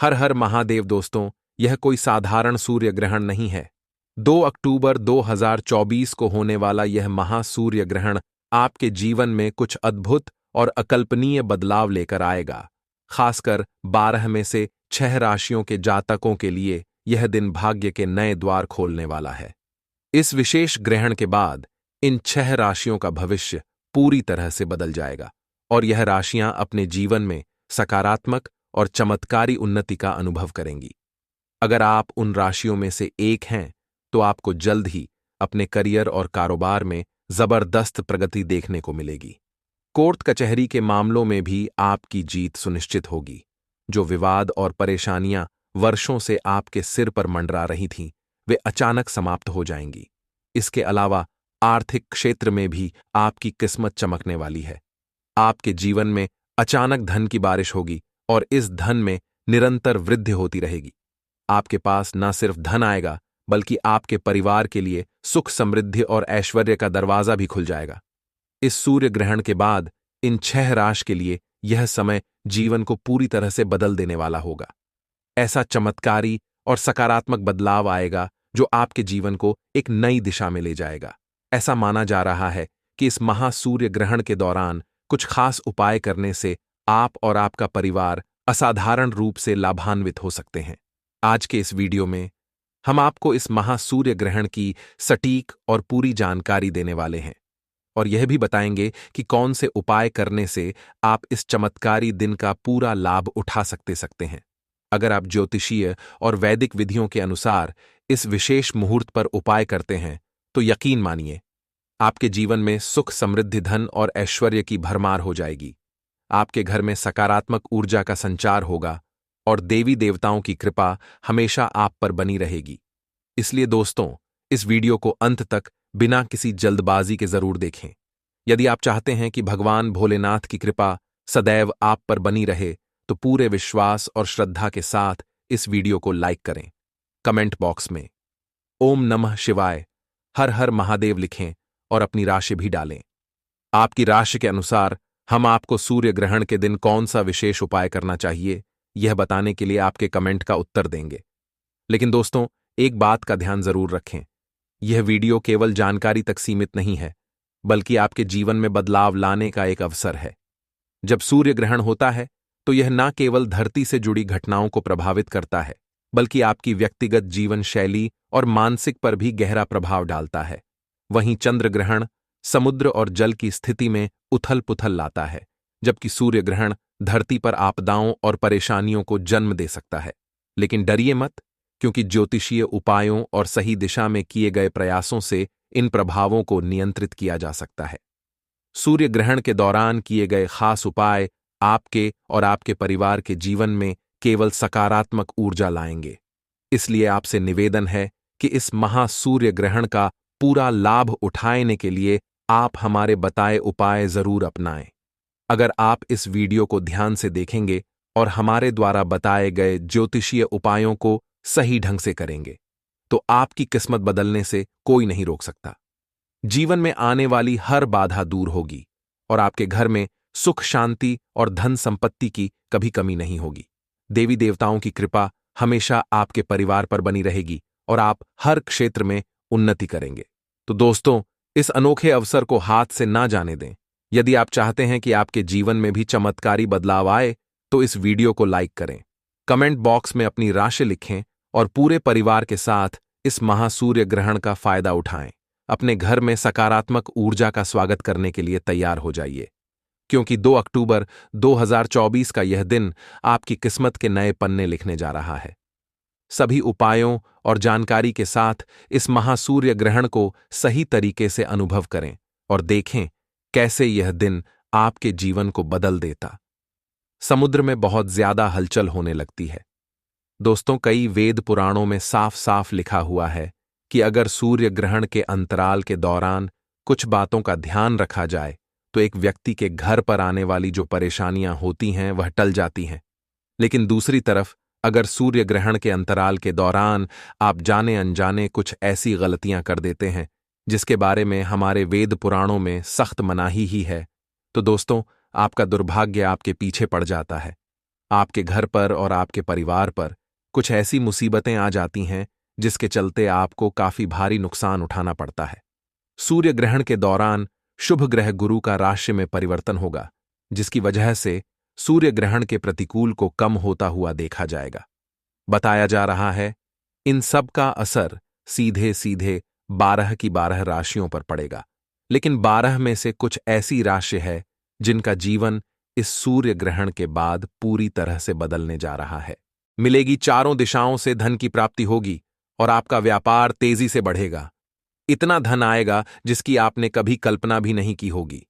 हर हर महादेव दोस्तों, यह कोई साधारण सूर्य ग्रहण नहीं है। 2 अक्टूबर 2024 को होने वाला यह महासूर्य ग्रहण आपके जीवन में कुछ अद्भुत और अकल्पनीय बदलाव लेकर आएगा। खासकर 12 में से 6 राशियों के जातकों के लिए यह दिन भाग्य के नए द्वार खोलने वाला है। इस विशेष ग्रहण के बाद इन 6 राशियों का भविष्य पूरी तरह से बदल जाएगा और यह राशियां अपने जीवन में सकारात्मक और चमत्कारी उन्नति का अनुभव करेंगी। अगर आप उन राशियों में से एक हैं, तो आपको जल्द ही अपने करियर और कारोबार में जबरदस्त प्रगति देखने को मिलेगी। कोर्ट कचहरी के मामलों में भी आपकी जीत सुनिश्चित होगी। जो विवाद और परेशानियां वर्षों से आपके सिर पर मंडरा रही थीं, वे अचानक समाप्त हो जाएंगी। इसके अलावा आर्थिक क्षेत्र में भी आपकी किस्मत चमकने वाली है। आपके जीवन में अचानक धन की बारिश होगी और इस धन में निरंतर वृद्धि होती रहेगी। आपके पास न सिर्फ धन आएगा, बल्कि आपके परिवार के लिए सुख, समृद्धि और ऐश्वर्य का दरवाजा भी खुल जाएगा। इस सूर्य ग्रहण के बाद इन 6 राशि के लिए यह समय जीवन को पूरी तरह से बदल देने वाला होगा। ऐसा चमत्कारी और सकारात्मक बदलाव आएगा जो आपके जीवन को एक नई दिशा में ले जाएगा। ऐसा माना जा रहा है कि इस महासूर्य ग्रहण के दौरान कुछ खास उपाय करने से आप और आपका परिवार असाधारण रूप से लाभान्वित हो सकते हैं। आज के इस वीडियो में हम आपको इस महासूर्य ग्रहण की सटीक और पूरी जानकारी देने वाले हैं और यह भी बताएंगे कि कौन से उपाय करने से आप इस चमत्कारी दिन का पूरा लाभ उठा सकते हैं। अगर आप ज्योतिषीय और वैदिक विधियों के अनुसार इस विशेष मुहूर्त पर उपाय करते हैं, तो यकीन मानिए आपके जीवन में सुख, समृद्धि, धन और ऐश्वर्य की भरमार हो जाएगी। आपके घर में सकारात्मक ऊर्जा का संचार होगा और देवी देवताओं की कृपा हमेशा आप पर बनी रहेगी। इसलिए दोस्तों, इस वीडियो को अंत तक बिना किसी जल्दबाजी के जरूर देखें। यदि आप चाहते हैं कि भगवान भोलेनाथ की कृपा सदैव आप पर बनी रहे, तो पूरे विश्वास और श्रद्धा के साथ इस वीडियो को लाइक करें। कमेंट बॉक्स में ओम नमः शिवाय, हर हर महादेव लिखें और अपनी राशि भी डालें। आपकी राशि के अनुसार हम आपको सूर्य ग्रहण के दिन कौन सा विशेष उपाय करना चाहिए, यह बताने के लिए आपके कमेंट का उत्तर देंगे। लेकिन दोस्तों, एक बात का ध्यान जरूर रखें, यह वीडियो केवल जानकारी तक सीमित नहीं है, बल्कि आपके जीवन में बदलाव लाने का एक अवसर है। जब सूर्य ग्रहण होता है, तो यह न केवल धरती से जुड़ी घटनाओं को प्रभावित करता है, बल्कि आपकी व्यक्तिगत जीवन शैली और मानसिक पर भी गहरा प्रभाव डालता है। वहीं चंद्र ग्रहण समुद्र और जल की स्थिति में उथल पुथल लाता है, जबकि सूर्य ग्रहण धरती पर आपदाओं और परेशानियों को जन्म दे सकता है। लेकिन डरिए मत, क्योंकि ज्योतिषीय उपायों और सही दिशा में किए गए प्रयासों से इन प्रभावों को नियंत्रित किया जा सकता है। सूर्य ग्रहण के दौरान किए गए खास उपाय आपके और आपके परिवार के जीवन में केवल सकारात्मक ऊर्जा लाएंगे। इसलिए आपसे निवेदन है कि इस महासूर्य ग्रहण का पूरा लाभ उठाने के लिए आप हमारे बताए उपाय जरूर अपनाएं। अगर आप इस वीडियो को ध्यान से देखेंगे और हमारे द्वारा बताए गए ज्योतिषीय उपायों को सही ढंग से करेंगे, तो आपकी किस्मत बदलने से कोई नहीं रोक सकता। जीवन में आने वाली हर बाधा दूर होगी और आपके घर में सुख, शांति और धन संपत्ति की कभी कमी नहीं होगी। देवी देवताओं की कृपा हमेशा आपके परिवार पर बनी रहेगी और आप हर क्षेत्र में उन्नति करेंगे। तो दोस्तों, इस अनोखे अवसर को हाथ से ना जाने दें। यदि आप चाहते हैं कि आपके जीवन में भी चमत्कारी बदलाव आए, तो इस वीडियो को लाइक करें, कमेंट बॉक्स में अपनी राशि लिखें और पूरे परिवार के साथ इस महासूर्य ग्रहण का फायदा उठाएं। अपने घर में सकारात्मक ऊर्जा का स्वागत करने के लिए तैयार हो जाइए, क्योंकि 2 अक्टूबर 2024 का यह दिन आपकी किस्मत के नए पन्ने लिखने जा रहा है। सभी उपायों और जानकारी के साथ इस महासूर्य ग्रहण को सही तरीके से अनुभव करें और देखें कैसे यह दिन आपके जीवन को बदल देता। समुद्र में बहुत ज्यादा हलचल होने लगती है। दोस्तों, कई वेद पुराणों में साफ साफ लिखा हुआ है कि अगर सूर्य ग्रहण के अंतराल के दौरान कुछ बातों का ध्यान रखा जाए, तो एक व्यक्ति के घर पर आने वाली जो परेशानियां होती हैं वह टल जाती हैं। लेकिन दूसरी तरफ अगर सूर्य ग्रहण के अंतराल के दौरान आप जाने अनजाने कुछ ऐसी गलतियां कर देते हैं जिसके बारे में हमारे वेद पुराणों में सख्त मनाही ही है, तो दोस्तों, आपका दुर्भाग्य आपके पीछे पड़ जाता है। आपके घर पर और आपके परिवार पर कुछ ऐसी मुसीबतें आ जाती हैं जिसके चलते आपको काफी भारी नुकसान उठाना पड़ता है। सूर्य ग्रहण के दौरान शुभ ग्रह गुरु का राशि में परिवर्तन होगा, जिसकी वजह से सूर्य ग्रहण के प्रतिकूल को कम होता हुआ देखा जाएगा। बताया जा रहा है इन सब का असर सीधे सीधे 12 की 12 राशियों पर पड़ेगा, लेकिन 12 में से कुछ ऐसी राशि है जिनका जीवन इस सूर्य ग्रहण के बाद पूरी तरह से बदलने जा रहा है। मिलेगी चारों दिशाओं से धन की प्राप्ति होगी और आपका व्यापार तेजी से बढ़ेगा। इतना धन आएगा जिसकी आपने कभी कल्पना भी नहीं की होगी।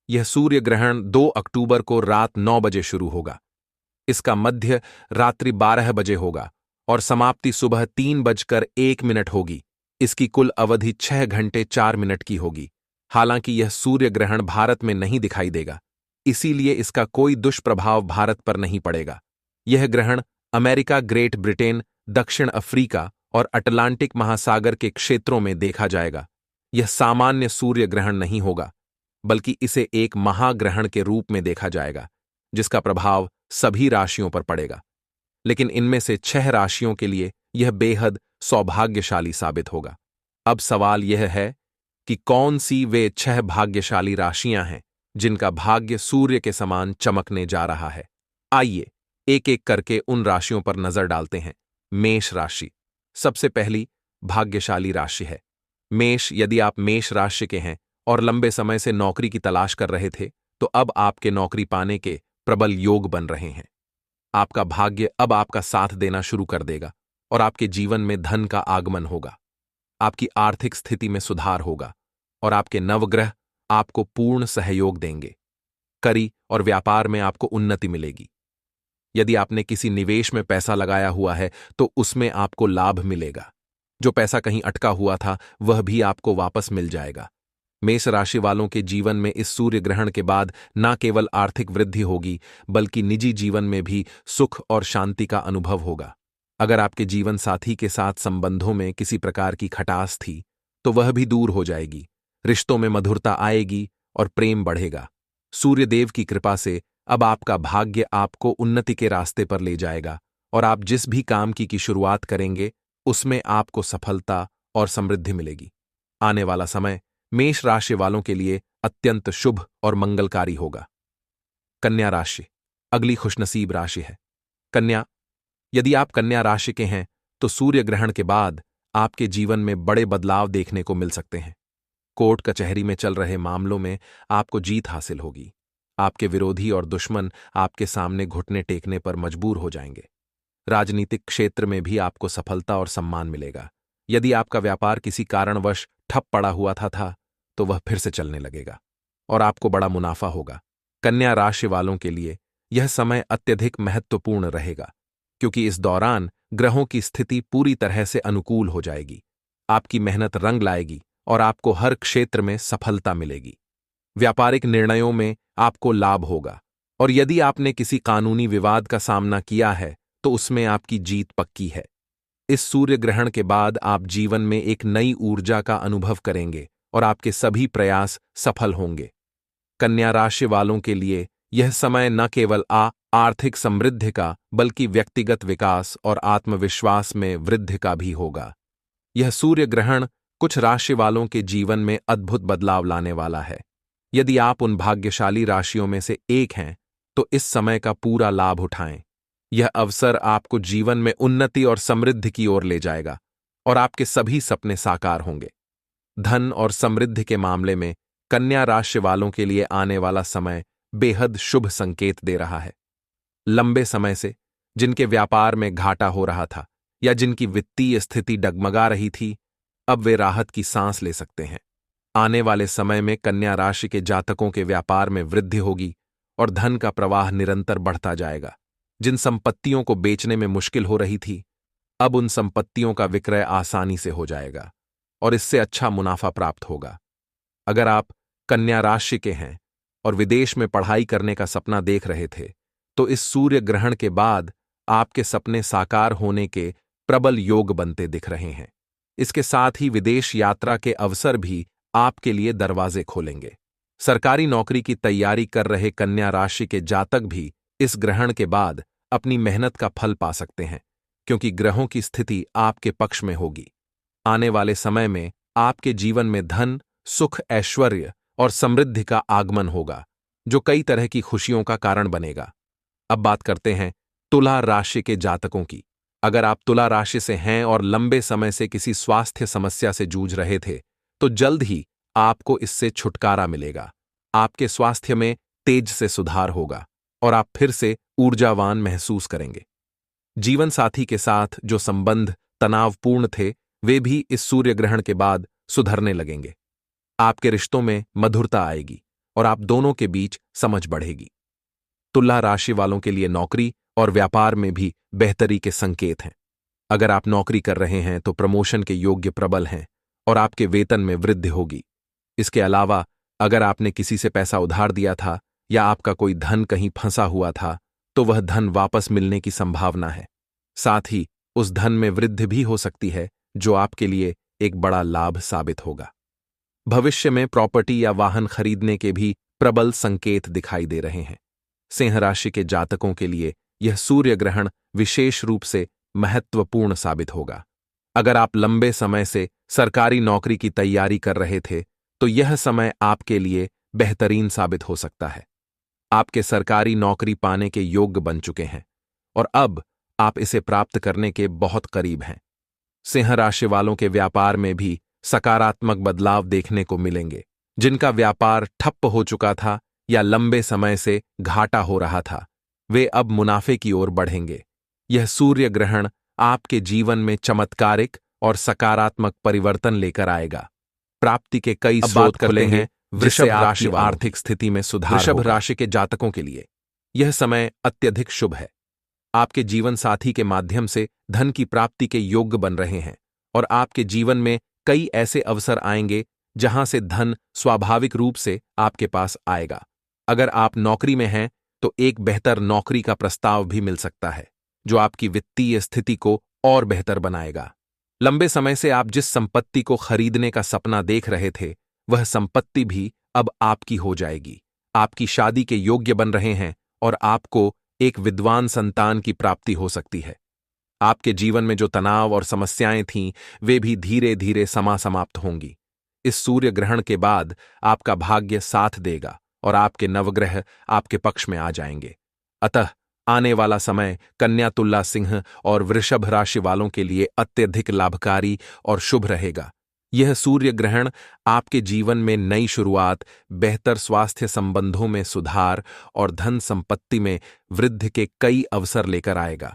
यह सूर्य ग्रहण 2 अक्टूबर को रात 9 बजे शुरू होगा। इसका मध्य रात्रि 12 बजे होगा और समाप्ति सुबह 3:01 होगी। इसकी कुल अवधि 6 घंटे 4 मिनट की होगी। हालांकि यह सूर्य ग्रहण भारत में नहीं दिखाई देगा, इसीलिए इसका कोई दुष्प्रभाव भारत पर नहीं पड़ेगा। यह ग्रहण अमेरिका, ग्रेट ब्रिटेन, दक्षिण अफ्रीका और अटलांटिक महासागर के क्षेत्रों में देखा जाएगा। यह सामान्य सूर्य ग्रहण नहीं होगा, बल्कि इसे एक महाग्रहण के रूप में देखा जाएगा, जिसका प्रभाव सभी राशियों पर पड़ेगा। लेकिन इनमें से 6 राशियों के लिए यह बेहद सौभाग्यशाली साबित होगा। अब सवाल यह है कि कौन सी वे 6 भाग्यशाली राशियां हैं जिनका भाग्य सूर्य के समान चमकने जा रहा है। आइए एक एक करके उन राशियों पर नजर डालते हैं। मेष राशि सबसे पहली भाग्यशाली राशि है। मेष, यदि आप मेष राशि के हैं और लंबे समय से नौकरी की तलाश कर रहे थे, तो अब आपके नौकरी पाने के प्रबल योग बन रहे हैं। आपका भाग्य अब आपका साथ देना शुरू कर देगा और आपके जीवन में धन का आगमन होगा। आपकी आर्थिक स्थिति में सुधार होगा और आपके नवग्रह आपको पूर्ण सहयोग देंगे। करी और व्यापार में आपको उन्नति मिलेगी। यदि आपने किसी निवेश में पैसा लगाया हुआ है तो उसमें आपको लाभ मिलेगा। जो पैसा कहीं अटका हुआ था वह भी आपको वापस मिल जाएगा। मेष राशि वालों के जीवन में इस सूर्य ग्रहण के बाद न केवल आर्थिक वृद्धि होगी, बल्कि निजी जीवन में भी सुख और शांति का अनुभव होगा। अगर आपके जीवन साथी के साथ संबंधों में किसी प्रकार की खटास थी, तो वह भी दूर हो जाएगी। रिश्तों में मधुरता आएगी और प्रेम बढ़ेगा। सूर्यदेव की कृपा से अब आपका भाग्य आपको उन्नति के रास्ते पर ले जाएगा और आप जिस भी काम की शुरुआत करेंगे उसमें आपको सफलता और समृद्धि मिलेगी। आने वाला समय मेष राशि वालों के लिए अत्यंत शुभ और मंगलकारी होगा। कन्या राशि अगली खुशनसीब राशि है। कन्या, यदि आप कन्या राशि के हैं तो सूर्य ग्रहण के बाद आपके जीवन में बड़े बदलाव देखने को मिल सकते हैं। कोर्ट कचहरी में चल रहे मामलों में आपको जीत हासिल होगी। आपके विरोधी और दुश्मन आपके सामने घुटने टेकने पर मजबूर हो जाएंगे। राजनीतिक क्षेत्र में भी आपको सफलता और सम्मान मिलेगा। यदि आपका व्यापार किसी कारणवश ठप पड़ा हुआ था तो वह फिर से चलने लगेगा और आपको बड़ा मुनाफा होगा। कन्या राशि वालों के लिए यह समय अत्यधिक महत्वपूर्ण रहेगा, क्योंकि इस दौरान ग्रहों की स्थिति पूरी तरह से अनुकूल हो जाएगी। आपकी मेहनत रंग लाएगी और आपको हर क्षेत्र में सफलता मिलेगी। व्यापारिक निर्णयों में आपको लाभ होगा और यदि आपने किसी कानूनी विवाद का सामना किया है तो उसमें आपकी जीत पक्की है। इस सूर्य ग्रहण के बाद आप जीवन में एक नई ऊर्जा का अनुभव करेंगे और आपके सभी प्रयास सफल होंगे। कन्या राशि वालों के लिए यह समय न केवल आर्थिक समृद्धि का, बल्कि व्यक्तिगत विकास और आत्मविश्वास में वृद्धि का भी होगा। यह सूर्य ग्रहण कुछ राशि वालों के जीवन में अद्भुत बदलाव लाने वाला है। यदि आप उन भाग्यशाली राशियों में से एक हैं तो इस समय का पूरा लाभ उठाएं। यह अवसर आपको जीवन में उन्नति और समृद्धि की ओर ले जाएगा और आपके सभी सपने साकार होंगे। धन और समृद्धि के मामले में कन्या राशि वालों के लिए आने वाला समय बेहद शुभ संकेत दे रहा है। लंबे समय से जिनके व्यापार में घाटा हो रहा था या जिनकी वित्तीय स्थिति डगमगा रही थी, अब वे राहत की सांस ले सकते हैं। आने वाले समय में कन्या राशि के जातकों के व्यापार में वृद्धि होगी और धन का प्रवाह निरंतर बढ़ता जाएगा। जिन संपत्तियों को बेचने में मुश्किल हो रही थी, अब उन संपत्तियों का विक्रय आसानी से हो जाएगा और इससे अच्छा मुनाफा प्राप्त होगा। अगर आप कन्या राशि के हैं और विदेश में पढ़ाई करने का सपना देख रहे थे, तो इस सूर्य ग्रहण के बाद आपके सपने साकार होने के प्रबल योग बनते दिख रहे हैं। इसके साथ ही विदेश यात्रा के अवसर भी आपके लिए दरवाजे खोलेंगे। सरकारी नौकरी की तैयारी कर रहे कन्या राशि के जातक भी इस ग्रहण के बाद अपनी मेहनत का फल पा सकते हैं, क्योंकि ग्रहों की स्थिति आपके पक्ष में होगी। आने वाले समय में आपके जीवन में धन, सुख, ऐश्वर्य और समृद्धि का आगमन होगा, जो कई तरह की खुशियों का कारण बनेगा। अब बात करते हैं तुला राशि के जातकों की। अगर आप तुला राशि से हैं और लंबे समय से किसी स्वास्थ्य समस्या से जूझ रहे थे, तो जल्द ही आपको इससे छुटकारा मिलेगा। आपके स्वास्थ्य में तेज से सुधार होगा और आप फिर से ऊर्जावान महसूस करेंगे। जीवन साथी के साथ जो संबंध तनावपूर्ण थे, वे भी इस सूर्य ग्रहण के बाद सुधरने लगेंगे। आपके रिश्तों में मधुरता आएगी और आप दोनों के बीच समझ बढ़ेगी। तुला राशि वालों के लिए नौकरी और व्यापार में भी बेहतरी के संकेत हैं। अगर आप नौकरी कर रहे हैं तो प्रमोशन के योग्य प्रबल हैं और आपके वेतन में वृद्धि होगी। इसके अलावा अगर आपने किसी से पैसा उधार दिया था या आपका कोई धन कहीं फंसा हुआ था, तो वह धन वापस मिलने की संभावना है। साथ ही उस धन में वृद्धि भी हो सकती है, जो आपके लिए एक बड़ा लाभ साबित होगा। भविष्य में प्रॉपर्टी या वाहन खरीदने के भी प्रबल संकेत दिखाई दे रहे हैं। सिंह राशि के जातकों के लिए यह सूर्य ग्रहण विशेष रूप से महत्वपूर्ण साबित होगा। अगर आप लंबे समय से सरकारी नौकरी की तैयारी कर रहे थे, तो यह समय आपके लिए बेहतरीन साबित हो सकता है। आपके सरकारी नौकरी पाने के योग्य बन चुके हैं और अब आप इसे प्राप्त करने के बहुत करीब हैं। सिंह राशि वालों के व्यापार में भी सकारात्मक बदलाव देखने को मिलेंगे। जिनका व्यापार ठप्प हो चुका था या लंबे समय से घाटा हो रहा था, वे अब मुनाफे की ओर बढ़ेंगे। यह सूर्य ग्रहण आपके जीवन में चमत्कारिक और सकारात्मक परिवर्तन लेकर आएगा। प्राप्ति के कई स्रोत खुले हैं। वृषभ राशि आर्थिक स्थिति में सुधार। वृषभ राशि के जातकों के लिए यह समय अत्यधिक शुभ है। आपके जीवन साथी के माध्यम से धन की प्राप्ति के योग्य बन रहे हैं और आपके जीवन में कई ऐसे अवसर आएंगे जहां से धन स्वाभाविक रूप से आपके पास आएगा। अगर आप नौकरी में हैं तो एक बेहतर नौकरी का प्रस्ताव भी मिल सकता है, जो आपकी वित्तीय स्थिति को और बेहतर बनाएगा। लंबे समय से आप जिस संपत्ति को खरीदने का सपना देख रहे थे, वह संपत्ति भी अब आपकी हो जाएगी। आपकी शादी के योग्य बन रहे हैं और आपको एक विद्वान संतान की प्राप्ति हो सकती है। आपके जीवन में जो तनाव और समस्याएं थीं, वे भी धीरे धीरे समाप्त होंगी। इस सूर्य ग्रहण के बाद आपका भाग्य साथ देगा और आपके नवग्रह आपके पक्ष में आ जाएंगे। अतः आने वाला समय कन्या, तुला, सिंह और वृषभ राशि वालों के लिए अत्यधिक लाभकारी और शुभ रहेगा। यह सूर्य ग्रहण आपके जीवन में नई शुरुआत, बेहतर स्वास्थ्य संबंधों में सुधार और धन संपत्ति में वृद्धि के कई अवसर लेकर आएगा।